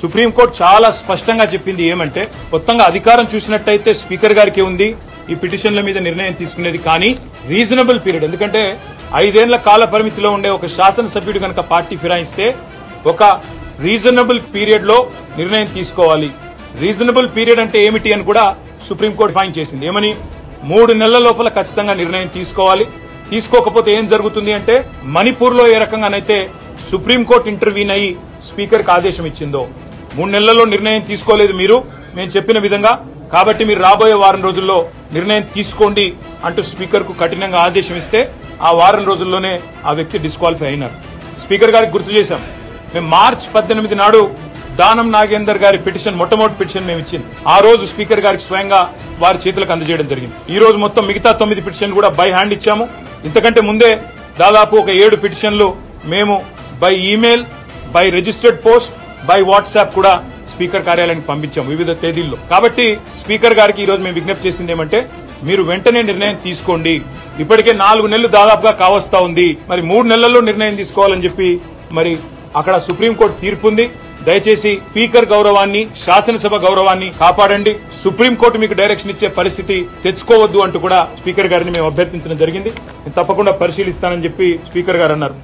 Supreme court చాలా స్పష్టంగా చెప్పింది ఏమంటే మొత్తంగా అధికారం చూసినట్టయితే స్పీకర్ గారికి ఉంది ఈ పిటిషన్ల మీద నిర్ణయం తీసుకునేది, కానీ రీజనబుల్ పీరియడ్, ఎందుకంటే 5 ఏళ్ల కాల పరిమితిలో ఉండే ఒక శాసనసభ్యుడు కనుక పార్టీ ఫిరాయిస్తే ఒక రీజనబుల్ పీరియడ్ లో నిర్ణయం తీసుకోవాలి. రీజనబుల్ పీరియడ్ అంటే ఏమిటి అని కూడా సుప్రీంకోర్టు ఫైన్ చేసింది. ఏమని 3 నెలల లోపల ఖచ్చితంగా నిర్ణయం తీసుకోవాలి. తీసుకోకపోతే ఏం జరుగుతుంది అంటే మణిపూర్ లో ఏ రకంగానైతే సుప్రీంకోర్టు ఇంటర్వ్యూన్ అయ్యి స్పీకర్ కి ఆదేశం ఇచ్చిందో 3 నెలల్లో నిర్ణయం తీసుకోలేదు మీరు మేము చెప్పిన విధంగా, కాబట్టి మీరు రాబోయే వారం రోజుల్లో నిర్ణయం తీసుకోండి అంటూ స్పీకర్ కు కఠినంగా ఆదేశం ఇస్తే ఆ వారం రోజుల్లోనే ఆ వ్యక్తి డిస్క్వాలిఫై అయినారు. స్పీకర్ గారికి గుర్తు చేశాం, మేము మార్చి 18 నాడు దానం నాగేందర్ గారి పిటిషన్ మొట్టమొదటి పిటిషన్ మేము ఇచ్చింది. ఆ రోజు స్పీకర్ గారికి స్వయంగా వారి చేతులకు అందజేయడం జరిగింది. ఈ రోజు మొత్తం మిగతా 9 పిటిషన్లు కూడా బై హ్యాండ్ ఇచ్చాము. ఇంతకంటే ముందే దాదాపు ఒక 7 పిటిషన్లు మేము by email, by registered post, by WhatsApp కూడా స్పీకర్ కార్యాలయానికి పంపించాము వివిధ తేదీల్లో. కాబట్టి స్పీకర్ గారికి ఈ రోజు మేము విజ్ఞప్తి చేసింది ఏమంటే మీరు వెంటనే నిర్ణయం తీసుకోండి. ఇప్పటికే 4 నెలలు దాదాపుగా కావస్తా ఉంది, మరి 3 నెలల్లో నిర్ణయం తీసుకోవాలని చెప్పి మరి అక్కడ సుప్రీంకోర్టు తీర్పు ఉంది. దయచేసి స్పీకర్ గౌరవాన్ని, శాసనసభ గౌరవాన్ని కాపాడండి. సుప్రీంకోర్టు మీకు డైరెక్షన్ ఇచ్చే పరిస్థితి తెచ్చుకోవద్దు అంటూ కూడా స్పీకర్ గారిని మేము అభ్యర్థించడం జరిగింది. తప్పకుండా పరిశీలిస్తానని చెప్పి స్పీకర్ గారు అన్నారు.